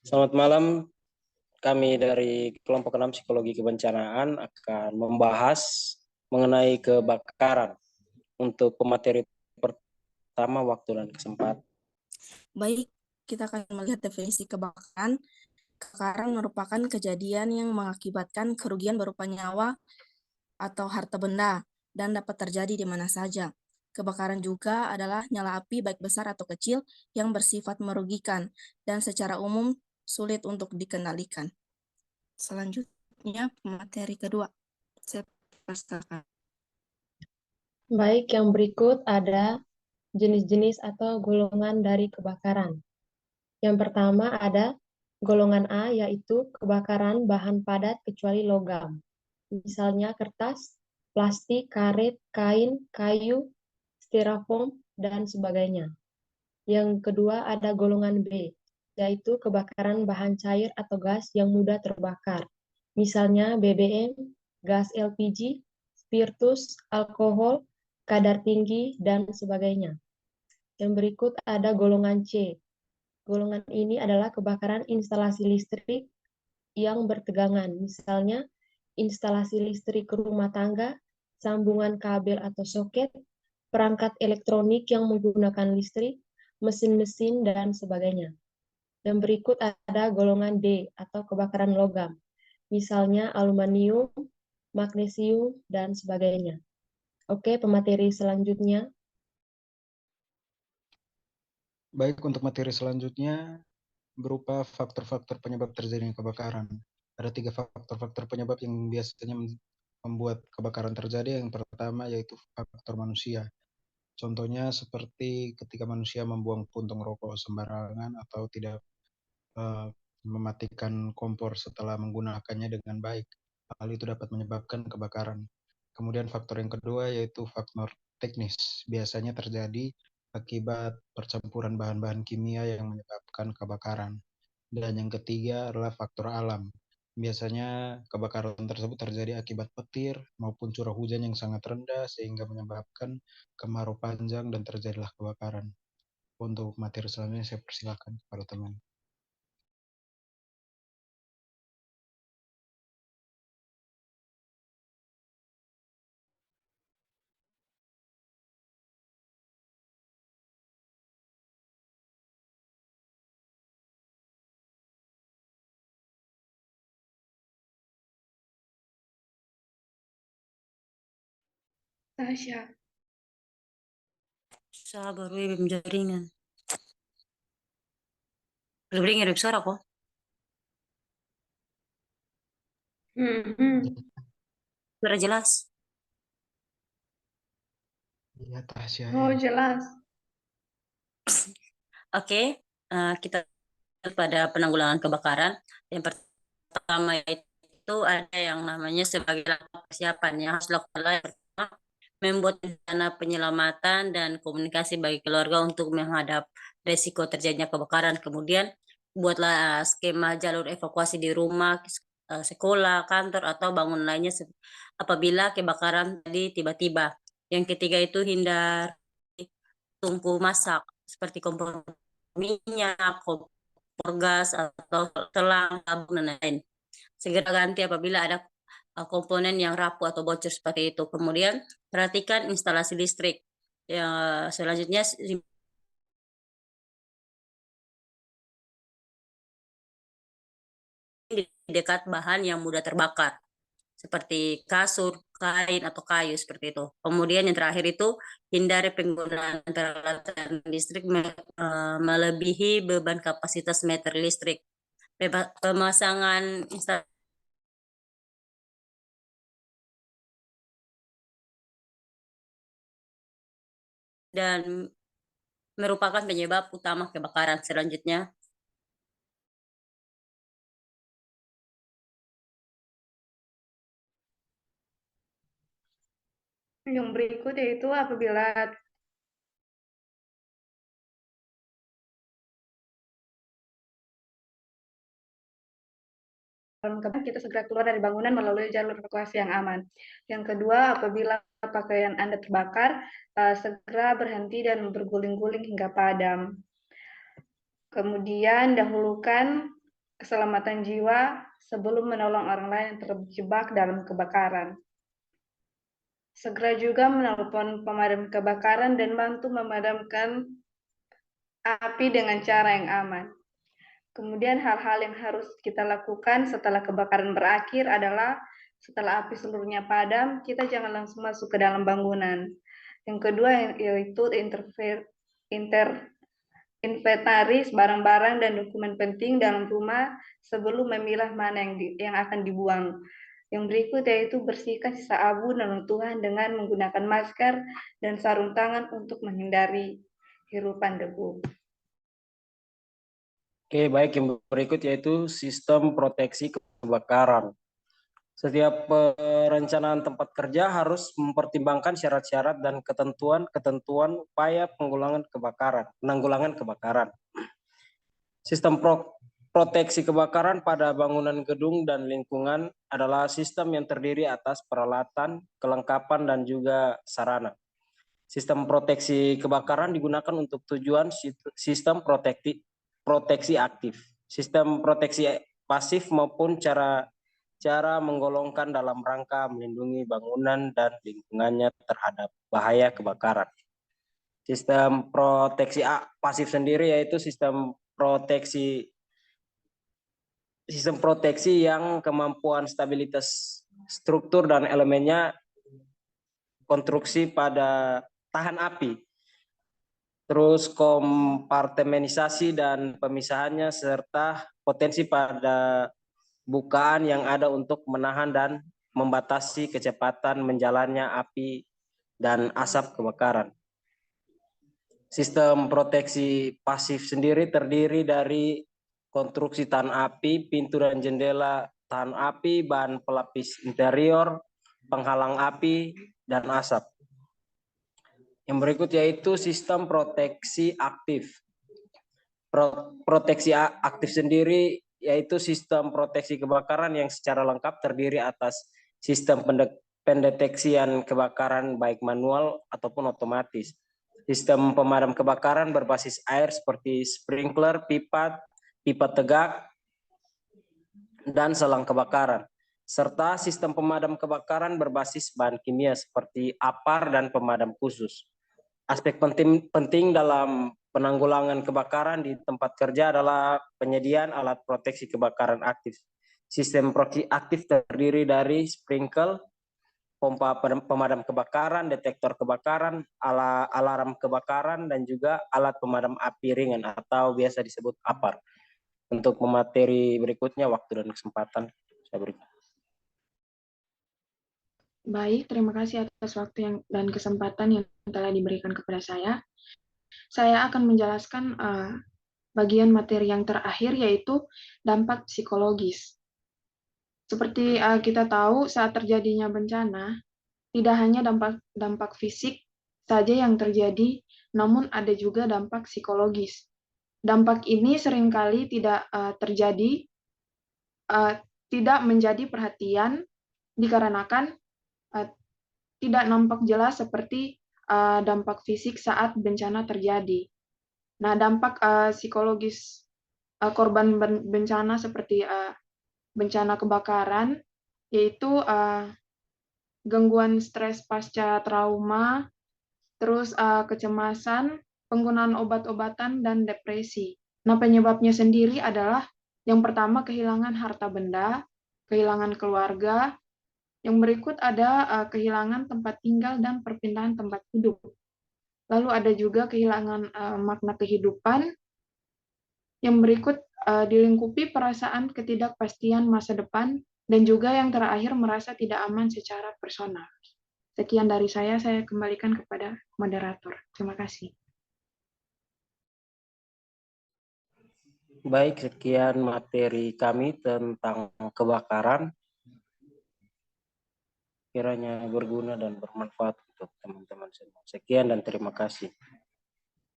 Selamat malam, kami dari kelompok 6 Psikologi Kebencanaan akan membahas mengenai kebakaran untuk pemateri pertama waktu dan kesempatan. Baik, kita akan melihat definisi kebakaran. Kebakaran merupakan kejadian yang mengakibatkan kerugian berupa nyawa atau harta benda dan dapat terjadi di mana saja. Kebakaran juga adalah nyala api baik besar atau kecil yang bersifat merugikan dan secara umum sulit untuk dikendalikan. Selanjutnya, materi kedua. Saya persilakan. Baik, yang berikut ada jenis-jenis atau golongan dari kebakaran. Yang pertama ada golongan A, yaitu kebakaran bahan padat kecuali logam. Misalnya kertas, plastik, karet, kain, kayu, styrofoam, dan sebagainya. Yang kedua ada golongan B, yaitu kebakaran bahan cair atau gas yang mudah terbakar. Misalnya BBM, gas LPG, spiritus, alkohol, kadar tinggi, dan sebagainya. Yang berikut ada golongan C. Golongan ini adalah kebakaran instalasi listrik yang bertegangan. Misalnya instalasi listrik rumah tangga, sambungan kabel atau soket, perangkat elektronik yang menggunakan listrik, mesin-mesin, dan sebagainya. Yang berikut ada golongan D atau kebakaran logam. Misalnya aluminium, magnesium, dan sebagainya. Oke, pemateri selanjutnya. Baik, untuk materi selanjutnya berupa faktor-faktor penyebab terjadinya kebakaran. Ada 3 faktor-faktor penyebab yang biasanya membuat kebakaran terjadi. Yang pertama yaitu faktor manusia. Contohnya seperti ketika manusia membuang puntung rokok sembarangan atau tidak mematikan kompor setelah menggunakannya dengan baik. Hal itu dapat menyebabkan kebakaran. Kemudian faktor yang kedua yaitu faktor teknis. Biasanya terjadi akibat percampuran bahan-bahan kimia yang menyebabkan kebakaran. Dan yang ketiga adalah faktor alam. Biasanya kebakaran tersebut terjadi akibat petir maupun curah hujan yang sangat rendah sehingga menyebabkan kemarau panjang dan terjadilah kebakaran. Untuk materi selanjutnya saya persilakan kepada teman. Tasya. Sabar, belum jaringan. Belum ngirim suara kok. Suara jelas. Iya, Tasya. Oh, jelas. Oke, kita pada penanggulangan kebakaran. Yang pertama itu ada yang namanya sebagai langkah persiapan yang harus dilakukan. Yang pertama, membuat rencana penyelamatan dan komunikasi bagi keluarga untuk menghadap resiko terjadinya kebakaran. Kemudian buatlah skema jalur evakuasi di rumah, sekolah, kantor, atau bangunan lainnya apabila kebakaran tadi tiba-tiba. Yang ketiga itu hindari tungku masak seperti kompor minyak, kompor gas, atau selang, tabung, dan lain-lain. Segera ganti apabila ada komponen yang rapuh atau bocor seperti itu. Kemudian perhatikan instalasi listrik. Ya, selanjutnya di dekat bahan yang mudah terbakar seperti kasur, kain, atau kayu seperti itu. Kemudian yang terakhir itu hindari penggunaan peralatan listrik melebihi beban kapasitas meter listrik. Pemasangan instalasi dan merupakan penyebab utama kebakaran. Selanjutnya, Yang berikut yaitu apabila kita segera keluar dari bangunan melalui jalur evakuasi yang aman. Yang kedua, apabila pakaian Anda terbakar, segera berhenti dan berguling-guling hingga padam. Kemudian dahulukan keselamatan jiwa sebelum menolong orang lain yang terjebak dalam kebakaran. Segera juga menelpon pemadam kebakaran dan bantu memadamkan api dengan cara yang aman. Kemudian hal-hal yang harus kita lakukan setelah kebakaran berakhir adalah setelah api seluruhnya padam, kita jangan langsung masuk ke dalam bangunan. Yang kedua yaitu inventaris barang-barang dan dokumen penting dalam rumah sebelum memilah mana yang akan dibuang. Yang berikut yaitu bersihkan sisa abu dan reruntuhan dengan menggunakan masker dan sarung tangan untuk menghindari hirupan debu. Oke, baik, yang berikut yaitu sistem proteksi kebakaran. Setiap perencanaan tempat kerja harus mempertimbangkan syarat-syarat dan ketentuan upaya penanggulangan kebakaran. Sistem proteksi kebakaran pada bangunan gedung dan lingkungan adalah sistem yang terdiri atas peralatan, kelengkapan, dan juga sarana. Sistem proteksi kebakaran digunakan untuk tujuan sistem proteksi aktif, sistem proteksi pasif maupun cara menggolongkan dalam rangka melindungi bangunan dan lingkungannya terhadap bahaya kebakaran. Sistem proteksi pasif sendiri yaitu sistem proteksi yang kemampuan stabilitas struktur dan elemennya konstruksi pada tahan api, terus kompartemenisasi dan pemisahannya, serta potensi pada bukaan yang ada untuk menahan dan membatasi kecepatan menjalannya api dan asap kebakaran. Sistem proteksi pasif sendiri terdiri dari konstruksi tahan api, pintu dan jendela tahan api, bahan pelapis interior, penghalang api, dan asap. Yang berikut yaitu sistem proteksi aktif. Proteksi aktif sendiri yaitu sistem proteksi kebakaran yang secara lengkap terdiri atas sistem pendeteksian kebakaran baik manual ataupun otomatis. Sistem pemadam kebakaran berbasis air seperti sprinkler, pipa tegak, dan selang kebakaran. Serta sistem pemadam kebakaran berbasis bahan kimia seperti APAR dan pemadam khusus. Aspek penting dalam penanggulangan kebakaran di tempat kerja adalah penyediaan alat proteksi kebakaran aktif. Sistem proteksi aktif terdiri dari sprinkler, pompa pemadam kebakaran, detektor kebakaran, alarm kebakaran, dan juga alat pemadam api ringan atau biasa disebut APAR. Untuk materi berikutnya, waktu dan kesempatan saya berikan. Baik, terima kasih atas waktu dan kesempatan yang telah diberikan kepada saya. Saya akan menjelaskan bagian materi yang terakhir, yaitu dampak psikologis. Seperti kita tahu, saat terjadinya bencana, tidak hanya dampak fisik saja yang terjadi, namun ada juga dampak psikologis. Dampak ini seringkali tidak tidak menjadi perhatian dikarenakan tidak nampak jelas seperti dampak fisik saat bencana terjadi. Nah, dampak psikologis korban bencana seperti bencana kebakaran, yaitu gangguan stres pasca trauma, terus kecemasan, penggunaan obat-obatan, dan depresi. Nah, penyebabnya sendiri adalah yang pertama kehilangan harta benda, kehilangan keluarga. Yang berikut ada kehilangan tempat tinggal dan perpindahan tempat hidup. Lalu ada juga kehilangan makna kehidupan. Yang berikut dilingkupi perasaan ketidakpastian masa depan, dan juga yang terakhir merasa tidak aman secara personal. Sekian dari saya kembalikan kepada moderator. Terima kasih. Baik, sekian materi kami tentang kebakaran. Kiranya berguna dan bermanfaat untuk teman-teman semua. Sekian dan terima kasih.